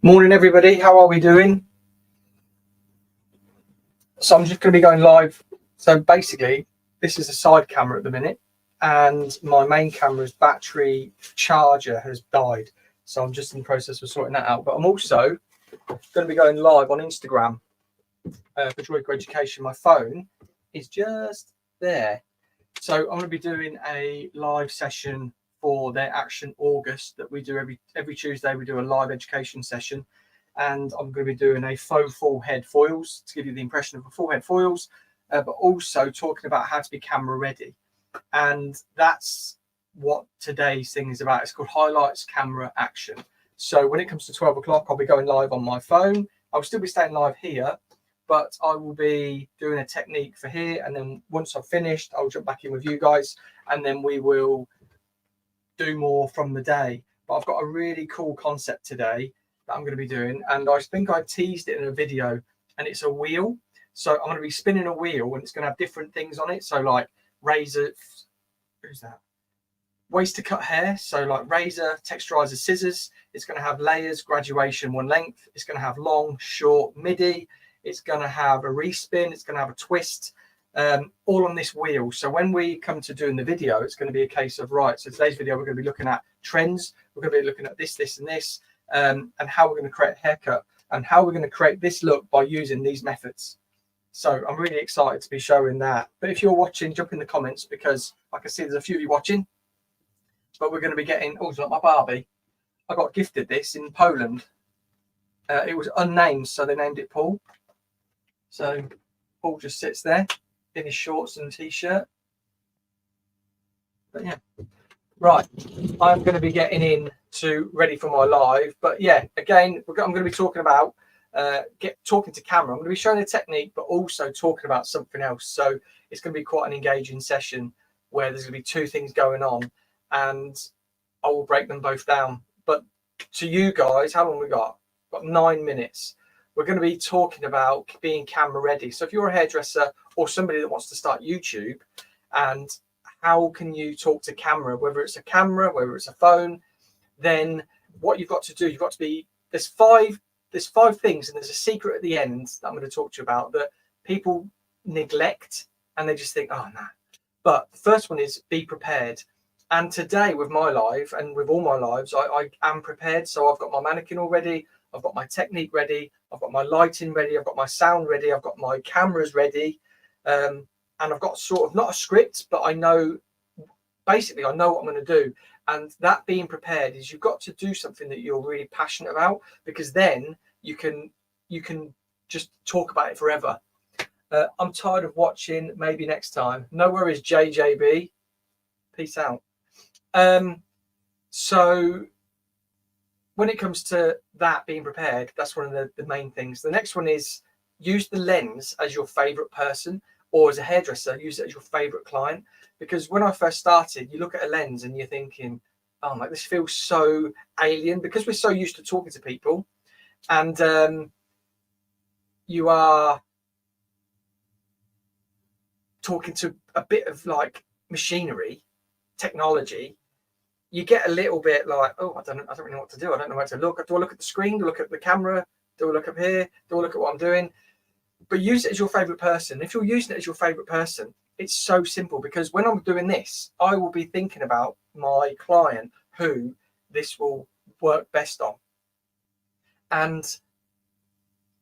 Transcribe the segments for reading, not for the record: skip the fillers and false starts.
Morning everybody, how are we doing? So I'm just going to be going live. So basically this is a side camera at the minute and my main camera's battery charger has died, so I'm just in the process of sorting that out. But I'm also going to be going live on Instagram for Joyco Education. My phone is just there, so I'm going to be doing a live session for their Action August that we do every Tuesday. We do a live education session, and I'm going to be doing a faux full head foils to give you the impression of a full head foils, but also talking about how to be camera ready. And that's what today's thing is about. It's called Highlights Camera Action. So when it comes to 12 o'clock, I'll be going live on my phone. I'll still be staying live here, but I will be doing a technique for here. And then once I've finished, I'll jump back in with you guys, and then we will do more from the day. But I've got a really cool concept today that I'm going to be doing, and I think I teased it in a video, and it's a wheel. So I'm going to be spinning a wheel, and it's going to have different things on it. So like razor, who's that? Ways to cut hair. So like razor, texturizer, scissors. It's going to have layers, graduation, one length. It's going to have long, short, midi. It's going to have a respin. It's going to have a twist. All on this wheel. So when we come to doing the video, it's going to be a case of, right, so today's video we're going to be looking at trends, we're going to be looking at this and this, and how we're going to create a haircut and how we're going to create this look by using these methods. So I'm really excited to be showing that. But if you're watching, jump in the comments, because I can see there's a few of you watching. But we're going to be getting, oh, it's not my Barbie. I got gifted this in Poland. It was unnamed, so they named it Paul. So Paul just sits there in his shorts and t-shirt. But yeah, right, I'm going to be getting in to ready for my live. But yeah, again, I'm going to be talking about talking to camera. I'm going to be showing a technique, but also talking about something else. So it's going to be quite an engaging session where there's going to be two things going on, and I will break them both down. But to you guys, how long we got? Got 9 minutes. We're going to be talking about being camera ready. So if you're a hairdresser or somebody that wants to start YouTube, and how can you talk to camera, whether it's a camera, whether it's a phone, then what you've got to do, you've got to be, there's five things, and there's a secret at the end that I'm going to talk to you about that people neglect, and they just think, oh no. But the first one is be prepared. And today with my live and with all my lives, I am prepared. So I've got my mannequin all ready. I've got my technique ready. I've got my lighting ready. I've got my sound ready. I've got my cameras ready. And I've got sort of not a script, but I know, basically, I know what I'm going to do. And that being prepared is you've got to do something that you're really passionate about, because then you can just talk about it forever. I'm tired of watching. Maybe next time. No worries, JJB. Peace out. So when it comes to that being prepared, that's one of the main things. The next one is use the lens as your favorite person, or as a hairdresser, use it as your favorite client. Because when I first started, you look at a lens and you're thinking, oh my, this feels so alien, because we're so used to talking to people, and you are talking to a bit of like machinery, technology. You get a little bit like, oh, I don't really know what to do. I don't know where to look. Do I look at the screen? Do I look at the camera? Do I look up here? Do I look at what I'm doing? But use it as your favorite person. If you're using it as your favorite person, it's so simple, because when I'm doing this, I will be thinking about my client who this will work best on. And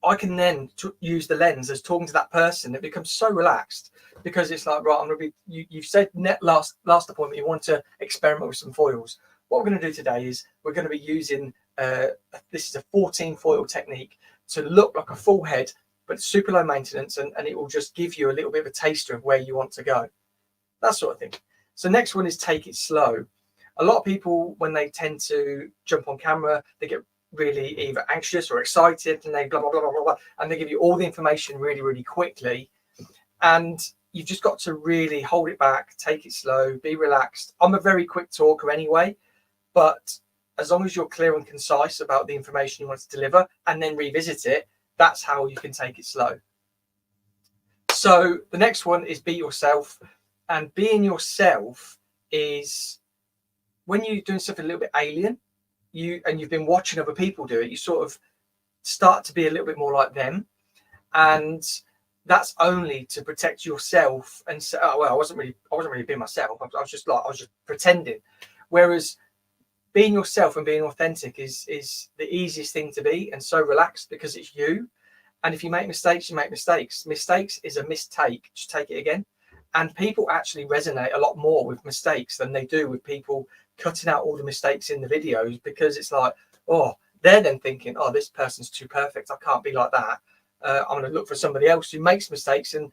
I can then use the lens as talking to that person. It becomes so relaxed, because it's like, right, I'm going to be, you've said last appointment you want to experiment with some foils. What we're going to do today is we're going to be using, this is a 14 foil technique to look like a full head, but super low maintenance, and it will just give you a little bit of a taster of where you want to go. That sort of thing. So next one is take it slow. A lot of people, when they tend to jump on camera, they get really either anxious or excited, and they blah, blah, blah, blah, blah, and they give you all the information really, really quickly. And you've just got to really hold it back, take it slow, be relaxed. I'm a very quick talker anyway, but as long as you're clear and concise about the information you want to deliver and then revisit it, that's how you can take it slow. So the next one is be yourself. And being yourself is when you're doing something a little bit alien, you've been watching other people do it, you sort of start to be a little bit more like them. And that's only to protect yourself and say, oh well, I wasn't really being myself. I was just pretending. Whereas being yourself and being authentic is the easiest thing to be, and so relaxed, because it's you. And if you make mistakes, you make mistakes. Mistakes is a mistake. Just take it again. And people actually resonate a lot more with mistakes than they do with people cutting out all the mistakes in the videos, because it's like, oh, they're then thinking, oh, this person's too perfect. I can't be like that. I'm going to look for somebody else who makes mistakes and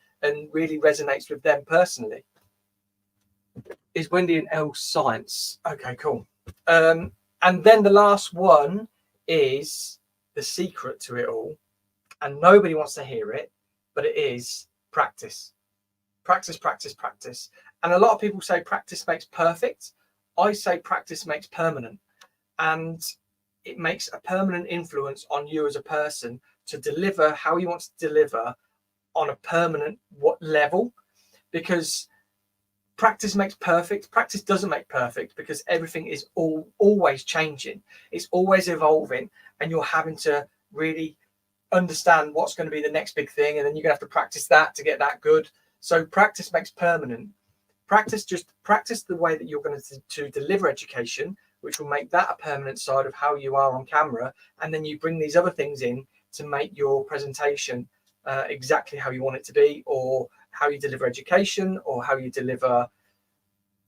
really resonates with them personally. Is Wendy in L Science? Okay, cool. And then the last one is the secret to it all. And nobody wants to hear it, but it is practice. Practice, practice, practice. And a lot of people say practice makes perfect. I say practice makes permanent. And it makes a permanent influence on you as a person to deliver how you want to deliver on a permanent level. Because practice makes perfect. Practice doesn't make perfect, because everything is always changing. It's always evolving, and you're having to really understand what's going to be the next big thing, and then you're going to have to practice that to get that good. So practice makes permanent. Practice the way that you're going to deliver education, which will make that a permanent side of how you are on camera, and then you bring these other things in to make your presentation exactly how you want it to be, or how you deliver education, or how you deliver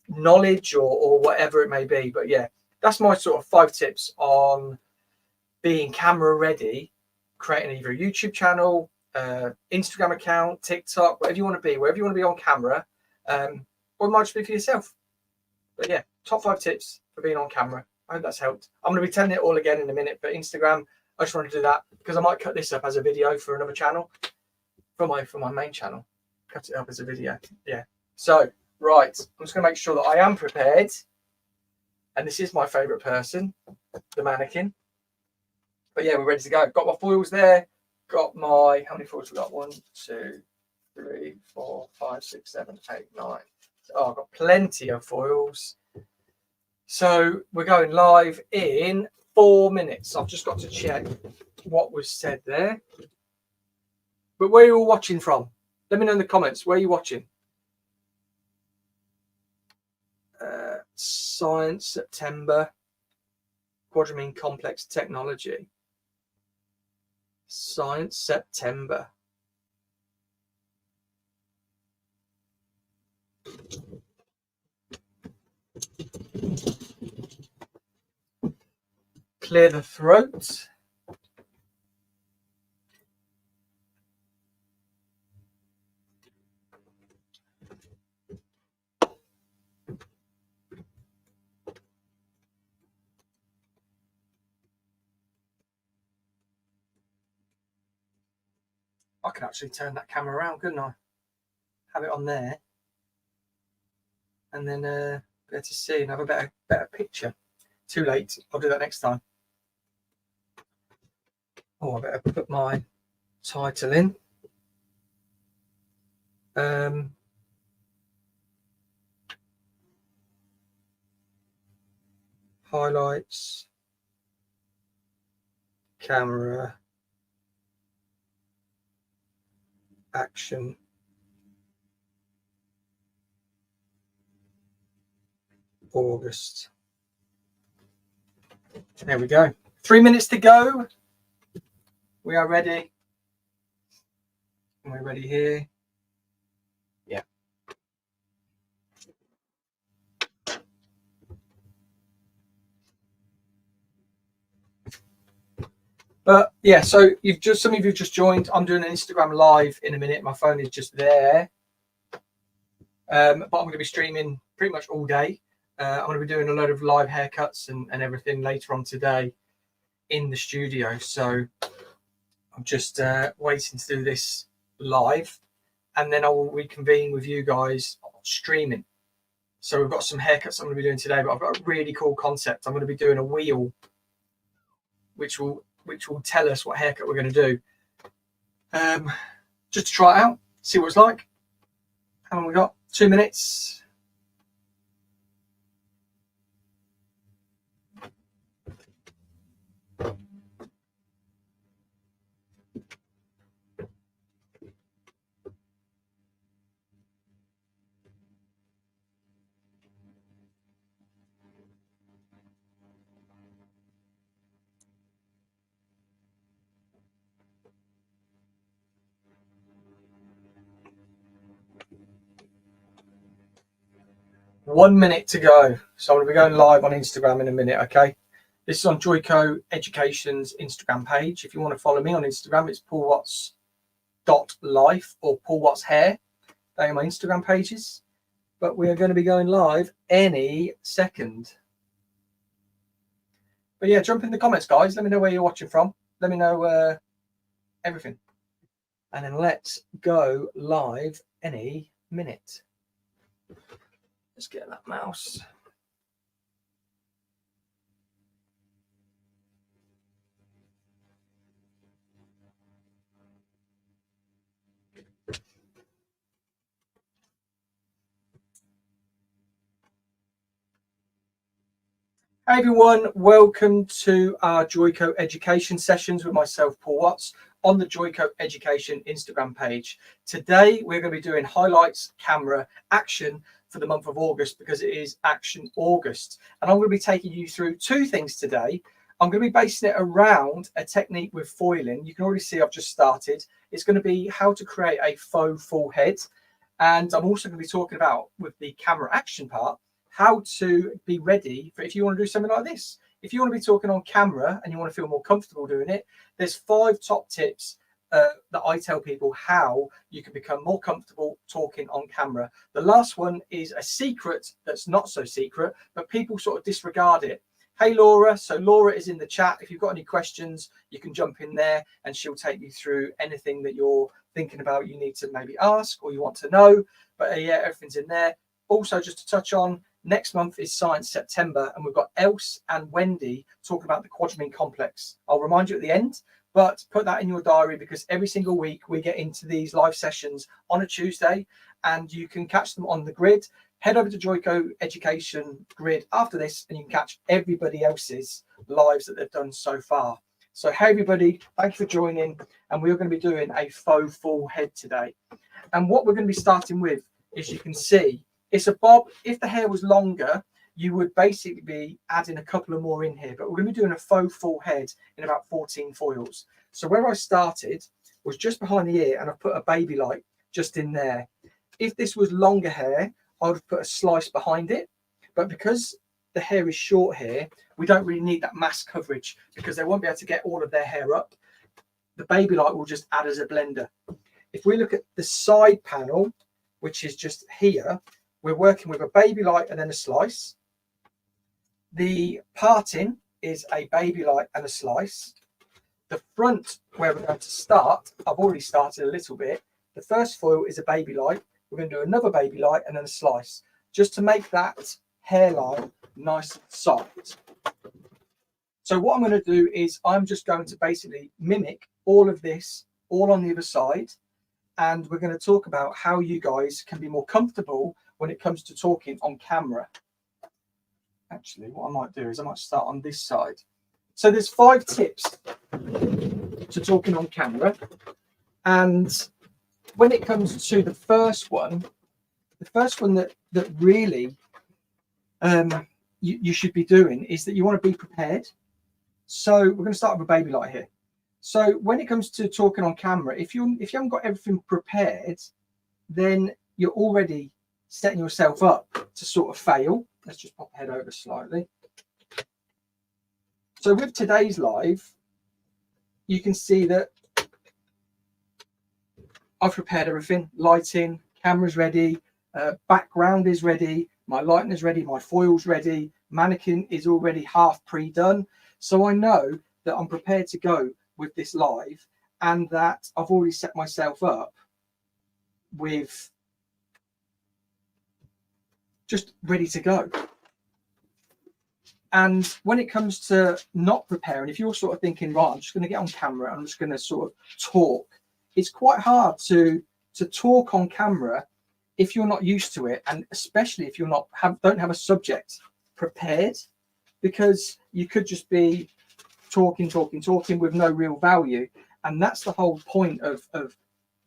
knowledge, or whatever it may be. But yeah, that's my sort of 5 tips on being camera ready, creating either a YouTube channel, Instagram account, TikTok, whatever you want to be, wherever you want to be on camera, or it might just be for yourself. But yeah, top 5 tips for being on camera. I hope that's helped. I'm going to be telling it all again in a minute, but Instagram, I just want to do that because I might cut this up as a video for another channel, for my main channel. Cut it up as a video. Yeah. So, right, I'm just going to make sure that I am prepared. And this is my favourite person, the mannequin. But yeah, we're ready to go. Got my foils there. Got my, how many foils we got? 1, 2, 3, 4, 5, 6, 7, 8, 9. Oh, I've got plenty of foils. So we're going live in 4 minutes. I've just got to check what was said there. But where are you all watching from? Let me know in the comments. Where are you watching? Science, September. Quadramine Complex Technology. Science, September. Clear the throat. I can actually turn that camera around, couldn't I? Have it on there, and then be able to see and have a better picture. Too late. I'll do that next time. Oh, I better put my title in. Highlights, camera, action, August. There we go. 3 minutes to go. We are ready. We're ready here. Yeah. But yeah, so some of you just joined. I'm doing an Instagram live in a minute. My phone is just there. But I'm going to be streaming pretty much all day. I'm going to be doing a load of live haircuts and everything later on today in the studio. So I'm just waiting to do this live, and then I will reconvene with you guys streaming. So we've got some haircuts I'm going to be doing today, but I've got a really cool concept. I'm going to be doing a wheel, which will tell us what haircut we're going to do. Just to try it out, see what it's like. How long we got? 2 minutes. 1 minute to go. So I'm going to be going live on Instagram in a minute, okay? This is on Joico Education's Instagram page. If you want to follow me on Instagram, it's paulwatts.life or Paul Watts Hair. They are my Instagram pages. But we are going to be going live any second. But yeah, jump in the comments, guys. Let me know where you're watching from. Let me know everything. And then let's go live any minute. Let's get that mouse. Hey everyone, welcome to our Joico Education sessions with myself, Paul Watts, on the Joico Education Instagram page. Today we're going to be doing highlights, camera, action for the month of August because it is Action August. And I'm going to be taking you through two things today. I'm going to be basing it around a technique with foiling. You can already see I've just started. It's going to be how to create a faux full head. And I'm also going to be talking about, with the camera action part, how to be ready for if you want to do something like this. If you want to be talking on camera and you want to feel more comfortable doing it, there's 5 top tips that I tell people how you can become more comfortable talking on camera. The last one is a secret that's not so secret, but people sort of disregard it. Hey Laura, so Laura is in the chat. If you've got any questions, you can jump in there and she'll take you through anything that you're thinking about you need to maybe ask or you want to know. But yeah, everything's in there. Also, just to touch on, next month is Science September, and we've got Else and Wendy talking about the quadramine complex. I'll remind you at the end, but put that in your diary because every single week we get into these live sessions on a Tuesday, and you can catch them on the grid. Head over to Joico Education grid after this, and you can catch everybody else's lives that they've done so far. So, hey everybody, thank you for joining, and we're going to be doing a faux full head today. And what we're going to be starting with, as you can see, it's a bob. If the hair was longer, you would basically be adding a couple of more in here, but we're going to be doing a faux full head in about 14 foils. So where I started was just behind the ear, and I've put a baby light just in there. If this was longer hair, I would have put a slice behind it, but because the hair is short here, we don't really need that mass coverage because they won't be able to get all of their hair up. The baby light will just add as a blender. If we look at the side panel, which is just here, we're working with a baby light and then a slice. The parting is a baby light and a slice. The front, where we're going to start, I've already started a little bit. The first foil is a baby light. We're going to do another baby light and then a slice, just to make that hairline nice and soft. So what I'm going to do is I'm just going to basically mimic all of this, all on the other side. And we're going to talk about how you guys can be more comfortable when it comes to talking on camera. Actually, what I might do is I might start on this side. So there's 5 tips to talking on camera. And when it comes to the first one that really you should be doing is that you want to be prepared. So we're going to start with a baby light here. So when it comes to talking on camera, if you haven't got everything prepared, then you're already setting yourself up to sort of fail. Let's just pop the head over slightly. So with today's live, you can see that I've prepared everything. Lighting, camera's ready, background is ready, my lighting is ready, my foil's ready, mannequin is already half pre-done. So I know that I'm prepared to go with this live and that I've already set myself up with just ready to go. And when it comes to not preparing, if you're sort of thinking, right, I'm just going to get on camera, I'm just going to sort of talk, it's quite hard to talk on camera if you're not used to it, and especially if you're not don't have a subject prepared, because you could just be talking with no real value. And that's the whole point of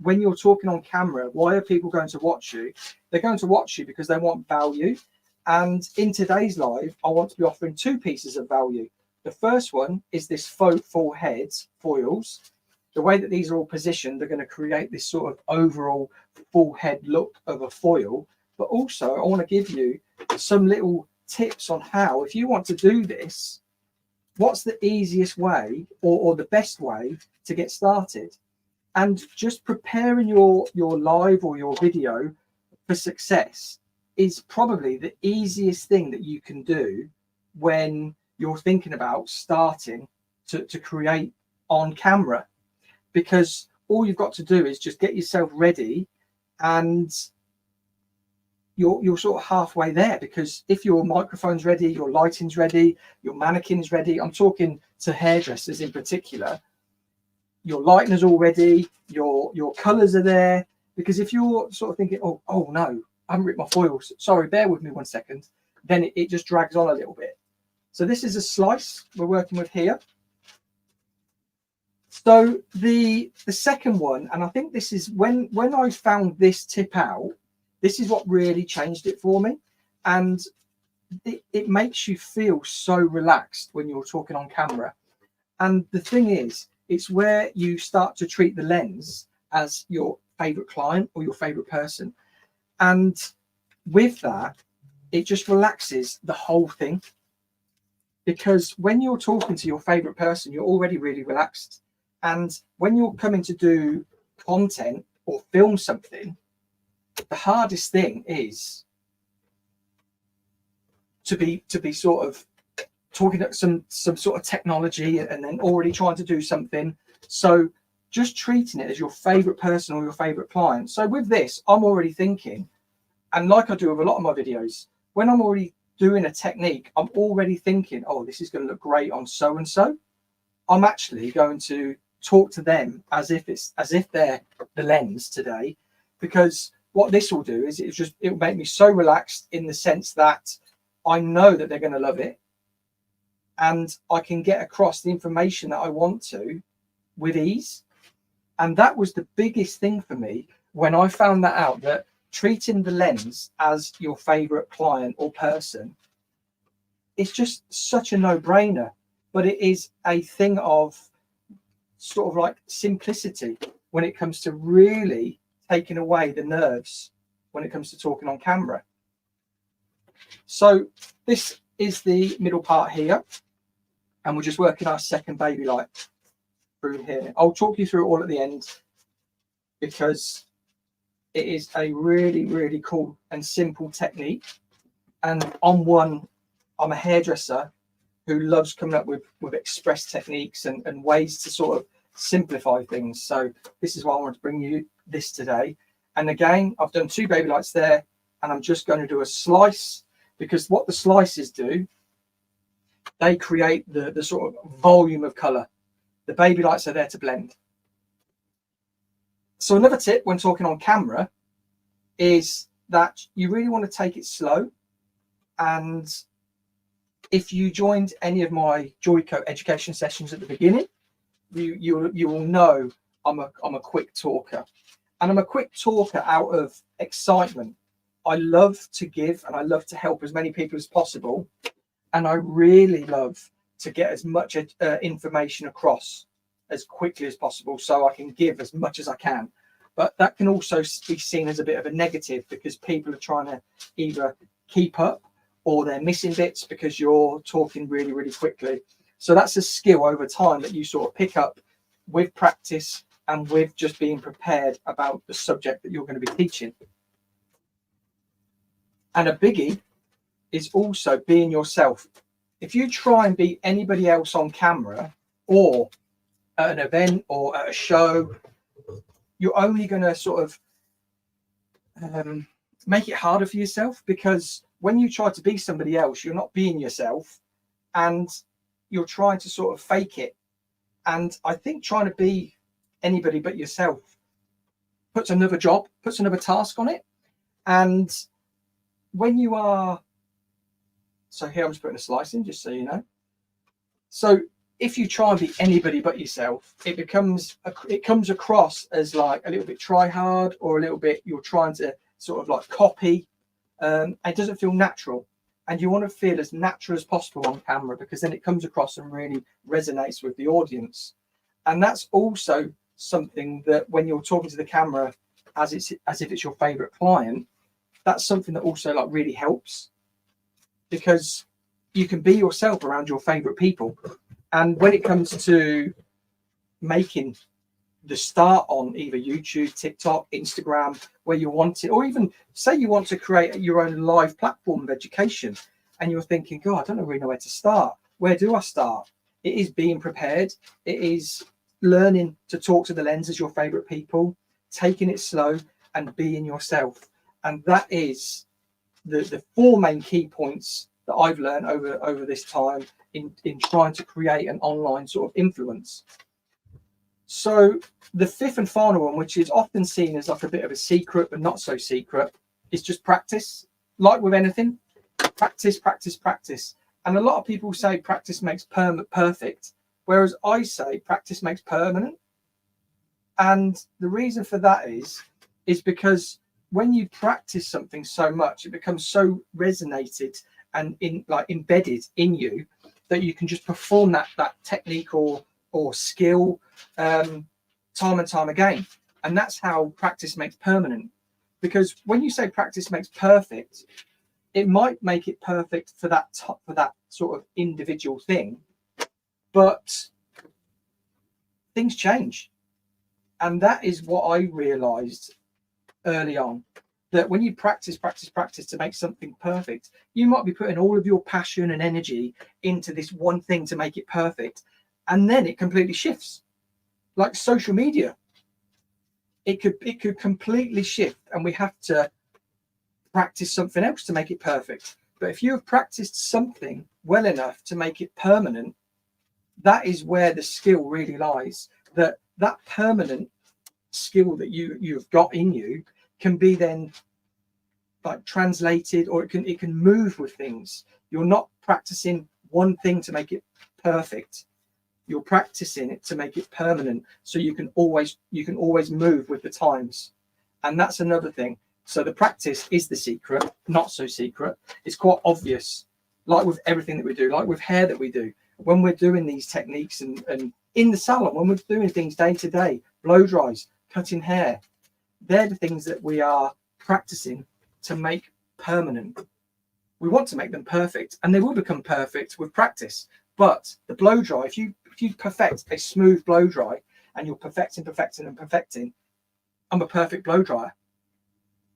when you're talking on camera. Why are people going to watch you? They're going to watch you because they want value. And in today's live, I want to be offering 2 pieces of value. The first one is this faux full heads foils. The way that these are all positioned, they're going to create this sort of overall full head look of a foil. but also I want to give you some little tips on how, if you want to do this, what's the easiest way or the best way to get started. And just preparing your live or your video for success is probably the easiest thing that you can do when you're thinking about starting to create on camera, because all you've got to do is just get yourself ready, and you're sort of halfway there. Because if your microphone's ready, your lighting's ready, your mannequin's ready, I'm talking to hairdressers in particular, your lighting is all ready, your colors are there. Because if you're sort of thinking, oh no, I haven't ripped my foils, sorry, bear with me 1 second, then it just drags on a little bit. So this is a slice we're working with here. So the second one, and I think this is when I found this tip out, this is what really changed it for me. And it makes you feel so relaxed when you're talking on camera. And the thing is, it's where you start to treat the lens as your favorite client or your favorite person. And with that, it just relaxes the whole thing. Because when you're talking to your favorite person, you're already really relaxed. And when you're coming to do content or film something, the hardest thing is to be sort of talking at some sort of technology and then already trying to do something. So just treating it as your favorite person or your favorite client. So with this, I'm already thinking, and like I do with a lot of my videos, when I'm already doing a technique, I'm already thinking, oh, this is going to look great on so and so. I'm actually going to talk to them as if they're the lens today, because what this will do is it will make me so relaxed in the sense that I know that they're going to love it, and I can get across the information that I want to with ease. And that was the biggest thing for me when I found that out, that treating the lens as your favorite client or person, it's just such a no-brainer. But it is a thing of sort of like simplicity when it comes to really taking away the nerves when it comes to talking on camera. So this is the middle part here, and we're just working our second baby light through here. I'll talk you through it all at the end, because it is a really, really cool and simple technique. And I'm a hairdresser who loves coming up with express techniques and ways to sort of simplify things. So this is why I want to bring you this today. And again, I've done 2 baby lights there, and I'm just going to do a slice, because what the slices do, they create the sort of volume of color. The baby lights are there to blend. So another tip when talking on camera is that you really want to take it slow. And if you joined any of my Joico education sessions at the beginning, you will know I'm a quick talker, and I'm a quick talker out of excitement. I love to give and I love to help as many people as possible, and I really love to get as much information across as quickly as possible so I can give as much as I can. But that can also be seen as a bit of a negative, because people are trying to either keep up or they're missing bits because you're talking really, really quickly. So that's a skill over time that you sort of pick up with practice and with just being prepared about the subject that you're going to be teaching. And a biggie is also being yourself. If you try and be anybody else on camera or at an event or at a show, you're only going to sort of make it harder for yourself, because when you try to be somebody else, you're not being yourself, and you're trying to sort of fake it. And I think trying to be anybody but yourself puts another task on it. And when you are, so here I'm just putting a slice in just so you know. So if you try and be anybody but yourself, it comes across as like a little bit try hard, or a little bit you're trying to sort of like copy. It doesn't feel natural, and you want to feel as natural as possible on camera, because then it comes across and really resonates with the audience. And that's also something that when you're talking to the camera as if it's your favorite client, that's something that also like really helps, because you can be yourself around your favorite people. And when it comes to making the start on either YouTube, TikTok, Instagram, where you want it, or even say you want to create your own live platform of education, and you're thinking, God, I don't really know where to start. Where do I start? It is being prepared. It is learning to talk to the lens as your favorite people, taking it slow and being yourself. And that is the four main key points that I've learned over this time in trying to create an online sort of influence. So the fifth and final one, which is often seen as like a bit of a secret, but not so secret, is just practice. Like with anything, practice, practice, practice. And a lot of people say practice makes perfect, whereas I say practice makes permanent. And the reason for that is because when you practice something so much, it becomes so resonated and embedded in you that you can just perform that technique or skill time and time again. And that's how practice makes permanent. Because when you say practice makes perfect, it might make it perfect for that sort of individual thing, but things change. And that is what I realized early on, that when you practice to make something perfect, you might be putting all of your passion and energy into this one thing to make it perfect, and then it completely shifts. Like social media, it could completely shift, and we have to practice something else to make it perfect. But if you have practiced something well enough to make it permanent, that is where the skill really lies. That permanent skill that you've got in you can be then like translated, or it can move with things. You're not practicing one thing to make it perfect. You're practicing it to make it permanent, so you can always move with the times. And that's another thing. So the practice is the secret. Not so secret, it's quite obvious, like with everything that we do, like with hair that we do. When we're doing these techniques and in the salon, when we're doing things day to day, blow dries, cutting hair, they're the things that we are practicing to make permanent. We want to make them perfect, and they will become perfect with practice. But the blow dry, if you perfect a smooth blow dry, and you're perfecting, I'm a perfect blow dryer.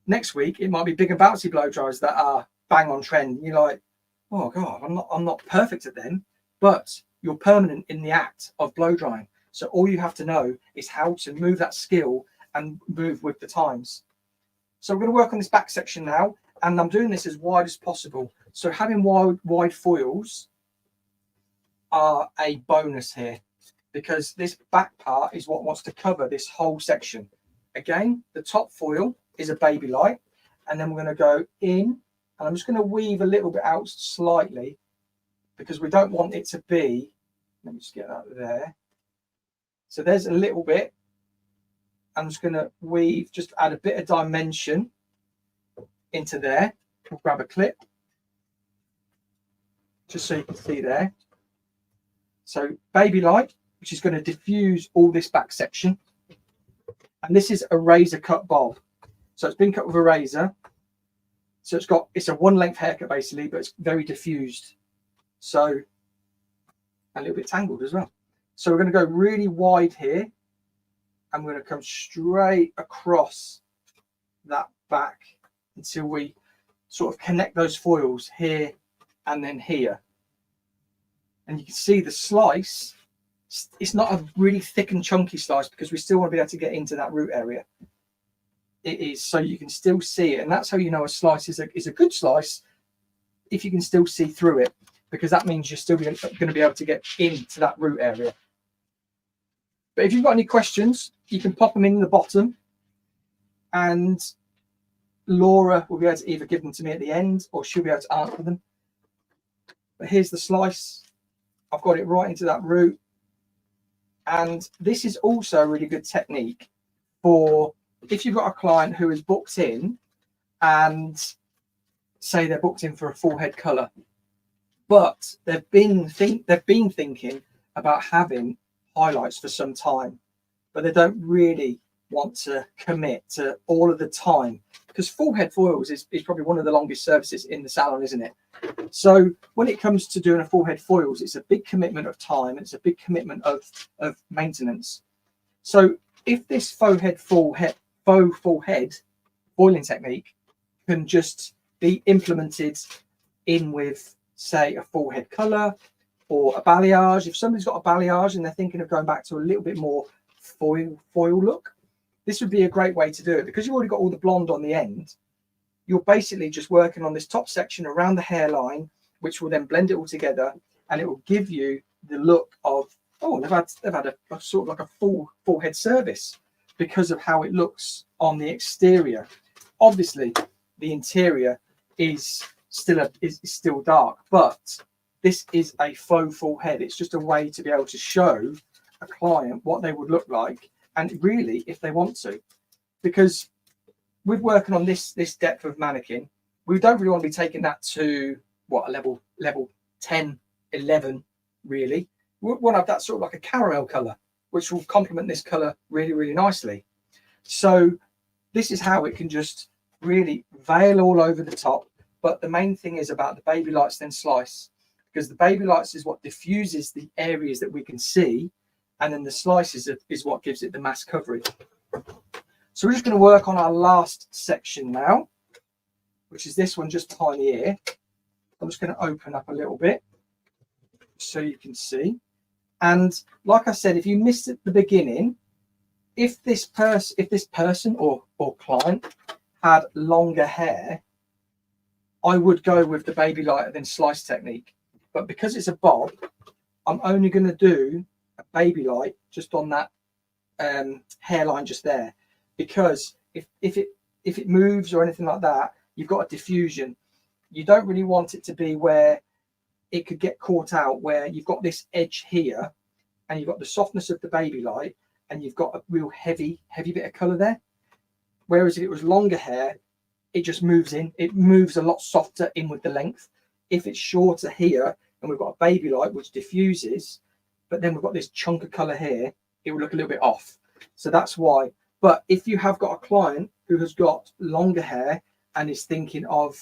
Next week it might be big and bouncy blow dries that are bang on trend. You're like, oh God, I'm not perfect at them, but you're permanent in the act of blow drying. So all you have to know is how to move that skill and move with the times. So we're going to work on this back section now, and I'm doing this as wide as possible. So having wide foils are a bonus here, because this back part is what wants to cover this whole section. Again, the top foil is a baby light, and then we're going to go in, and I'm just going to weave a little bit out slightly, because we don't want it to be, let me just get that there. So there's a little bit. I'm just going to weave, just add a bit of dimension into there. We'll grab a clip, just so you can see there. So baby light, which is going to diffuse all this back section. And this is a razor cut bob. So it's been cut with a razor. So it's a one length haircut basically, but it's very diffused. So a little bit tangled as well. So we're going to go really wide here. I'm going to come straight across that back until we sort of connect those foils here and then here. And you can see the slice, it's not a really thick and chunky slice, because we still want to be able to get into that root area. It is, so you can still see it. And that's how you know a slice is a good slice, if you can still see through it, because that means you're still going to be able to get into that root area. But if you've got any questions, you can pop them in the bottom, and Laura will be able to either give them to me at the end, or she'll be able to answer them. But here's the slice. I've got it right into that root. And this is also a really good technique for if you've got a client who is booked in, and say they're booked in for a full head colour, but they've been thinking about having highlights for some time, but they don't really want to commit to all of the time because full head foils is probably one of the longest services in the salon, isn't it? So when it comes to doing a full head foils, it's a big commitment of time. It's a big commitment of maintenance. So if this faux full head foiling technique can just be implemented in with, say, a full head color or a balayage. If somebody's got a balayage and they're thinking of going back to a little bit more foil look, this would be a great way to do it, because you've already got all the blonde on the end. You're basically just working on this top section around the hairline, which will then blend it all together, and it will give you the look of, oh, they've had a sort of like a full head service, because of how it looks on the exterior. Obviously, the interior is still dark, but this is a faux full head. It's just a way to be able to show a client what they would look like, and really, if they want to, because with working on this depth of mannequin, we don't really want to be taking that to what, a level 10, 11, really. We want to have that sort of like a caramel color, which will complement this color really, really nicely. So this is how it can just really veil all over the top. But the main thing is about the baby lights then slice, because the baby lights is what diffuses the areas that we can see, and then the slices is what gives it the mass coverage. So we're just going to work on our last section now, which is this one just behind the ear. I'm just going to open up a little bit so you can see. And like I said, if you missed at the beginning, if this person or client had longer hair, I would go with the baby light then slice technique. But because it's a bob, I'm only going to do a baby light just on that hairline just there, because if it moves or anything like that, you've got a diffusion. You don't really want it to be where it could get caught out, where you've got this edge here and you've got the softness of the baby light and you've got a real heavy bit of color there. Whereas if it was longer hair, it just moves in. It moves a lot softer in with the length. If it's shorter here and we've got a baby light which diffuses, but then we've got this chunk of color here, it will look a little bit off. So that's why. But if you have got a client who has got longer hair and is thinking of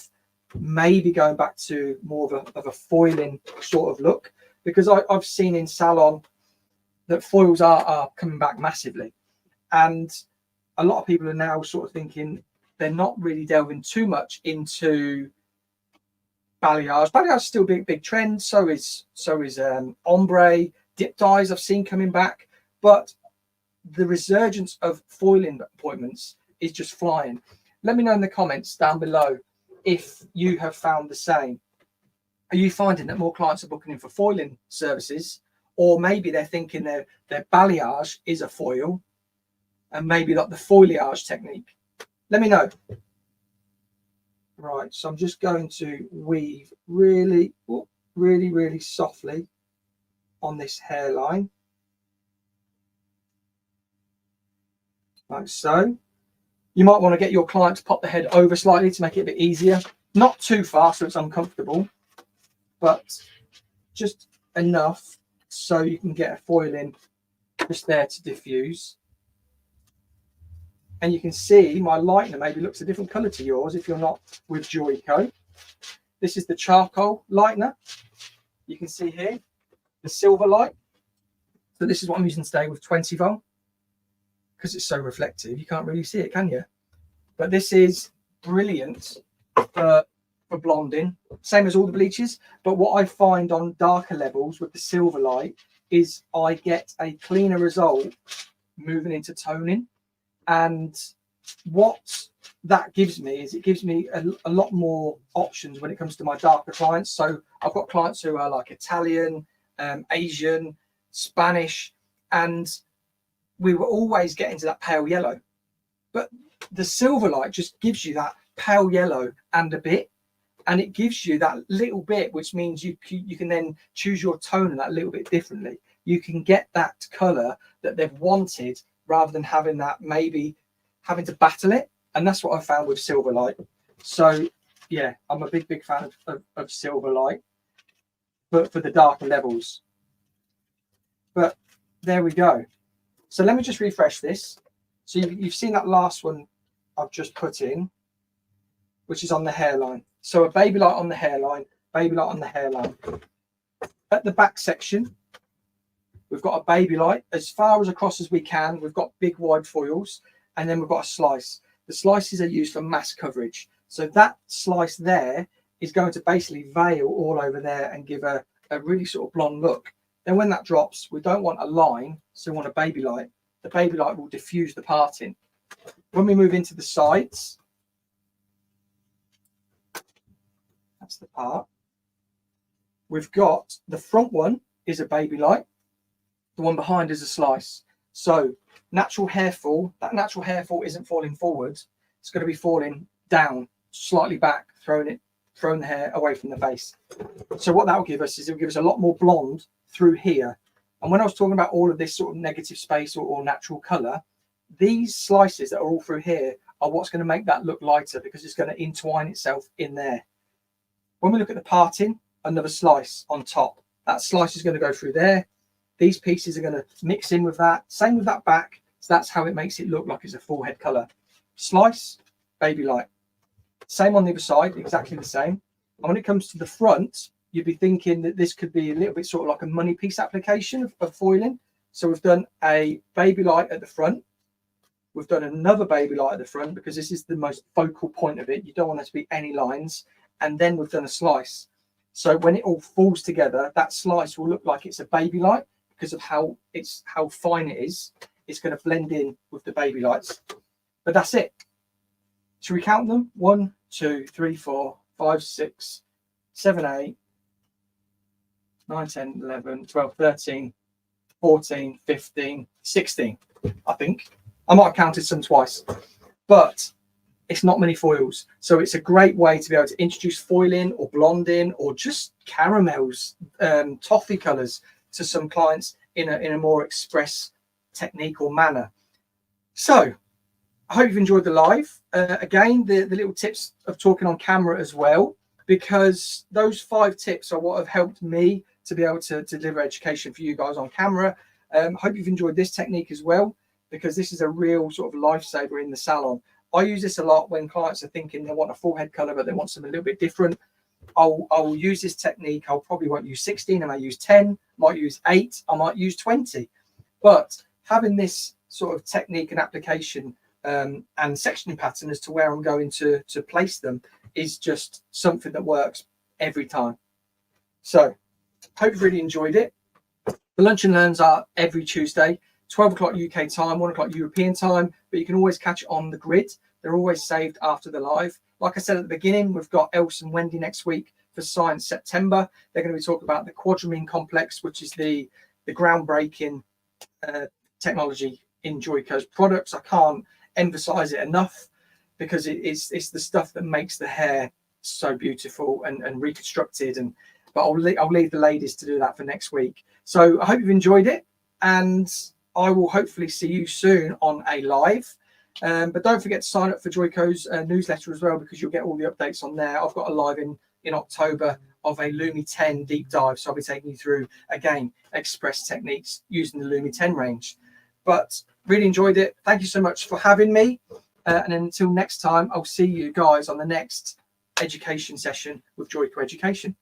maybe going back to more of a foiling sort of look, because I've seen in salon that foils are coming back massively, and a lot of people are now sort of thinking they're not really delving too much into balayage. Balayage is still a big trend. So is ombre, dip dyes I've seen coming back, but the resurgence of foiling appointments is just flying. Let me know in the comments down below if you have found the same. Are you finding that more clients are booking in for foiling services, or maybe they're thinking their balayage is a foil and maybe like the foliage technique? Let me know. Right, so I'm just going to weave really softly on this hairline, like so. You might want to get your client to pop the head over slightly to make it a bit easier. Not too far so it's uncomfortable, but just enough so you can get a foil in just there to diffuse. And you can see my lightener maybe looks a different color to yours if you're not with Joico. This is the charcoal lightener. You can see here the silver light. So this is what I'm using today with 20 volt. Because it's so reflective, you can't really see it, can you? But this is brilliant for blonding, same as all the bleaches. But what I find on darker levels with the silver light is I get a cleaner result moving into toning. And what that gives me is it gives me a lot more options when it comes to my darker clients. So I've got clients who are like Italian, Asian, Spanish, and we were always getting to that pale yellow, but the silver light just gives you that pale yellow and a bit, and it gives you that little bit, which means you can then choose your tone in that little bit differently. You can get that color that they've wanted rather than having that, maybe having to battle it. And that's what I found with silver light. So yeah, I'm a big fan of silver light, but for the darker levels. But there we go. So let me just refresh this. So you've seen that last one I've just put in. which is on the hairline. So a baby light on the hairline, baby light on the hairline. At the back section, we've got a baby light as far as across as we can. We've got big wide foils, and then we've got a slice. The slices are used for mass coverage. So that slice there is going to basically veil all over there and give a really sort of blonde look. Then when that drops, we don't want a line, so we want a baby light. The baby light will diffuse the parting. When we move into the sides, that's the part. We've got the front one is a baby light. The one behind is a slice. So natural hair fall, that natural hair fall isn't falling forwards. It's going to be falling down, slightly back, throwing the hair away from the base. So what that will give us is it'll give us a lot more blonde through here. And when I was talking about all of this sort of negative space or natural color, these slices that are all through here are what's going to make that look lighter, because it's going to entwine itself in there. When we look at the parting, another slice on top. That slice is going to go through there. These pieces are going to mix in with that. Same with that back. So that's how it makes it look like it's a full head color. Slice, baby light. Same on the other side, exactly the same. And when it comes to the front, you'd be thinking that this could be a little bit sort of like a money piece application of foiling. So we've done a baby light at the front. We've done another baby light at the front because this is the most focal point of it. You don't want there to be any lines. And then we've done a slice. So when it all falls together, that slice will look like it's a baby light because of how fine it is. It's going to blend in with the baby lights. But that's it. Should we count them? 1, 2, 3, 4, 5, 6, 7, 8, 9, 10, 11, 12, 13, 14, 15, 16, I think. I might have counted some twice. But it's not many foils. So it's a great way to be able to introduce foiling or blonding or just caramels, toffee colours to some clients in a more express technique or manner. So I hope you've enjoyed the live. Again, the little tips of talking on camera as well, because those 5 tips are what have helped me to be able to deliver education for you guys on camera. Hope you've enjoyed this technique as well, because this is a real sort of lifesaver in the salon. I use this a lot when clients are thinking they want a full head color, but they want something a little bit different. I'll use this technique. I probably won't use 16. I may use 10, might use 8, I might use 20. But having this sort of technique and application and sectioning pattern as to where I'm going to place them is just something that works every time. So hope you've really enjoyed it. The lunch and learns are every Tuesday, 12 o'clock UK time, 1 o'clock European time, but you can always catch it on the grid. They're always saved after the live. Like I said at the beginning, we've got Else and Wendy next week for Science September. They're going to be talking about the quadramine complex, which is the groundbreaking technology in Joico's products. I can't emphasize it enough because it's the stuff that makes the hair so beautiful and reconstructed. But I'll leave the ladies to do that for next week. So I hope you've enjoyed it, and I will hopefully see you soon on a live. But don't forget to sign up for Joico's newsletter as well, because you'll get all the updates on there. I've got a live in October of a Lumi 10 deep dive. So I'll be taking you through, again, express techniques using the Lumi 10 range. But really enjoyed it. Thank you so much for having me. And until next time, I'll see you guys on the next education session with Joico Education.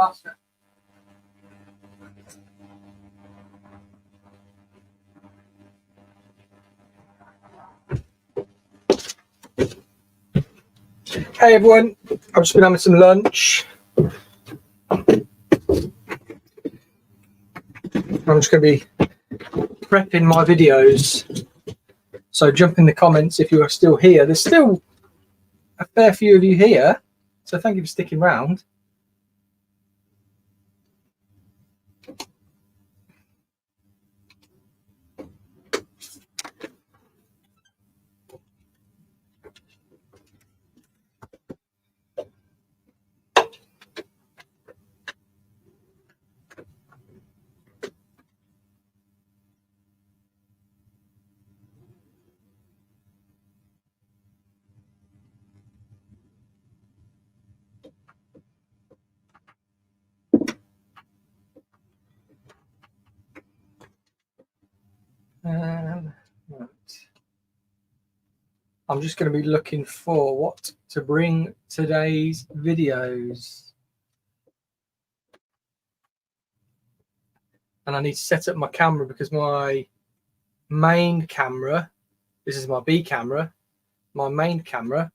faster. Hey everyone, I've just been having some lunch. I'm just going to be prepping my videos. So jump in the comments if you are still here. There's still a fair few of you here, so thank you for sticking around. Right. I'm just going to be looking for what to bring today's videos. And I need to set up my camera because my main camera, this is my B camera, my main camera,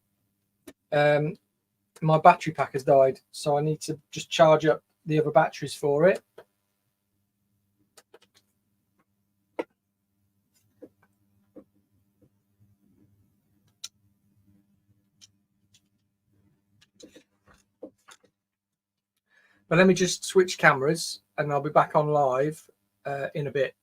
my battery pack has died. So I need to just charge up the other batteries for it. But let me just switch cameras and I'll be back on live in a bit.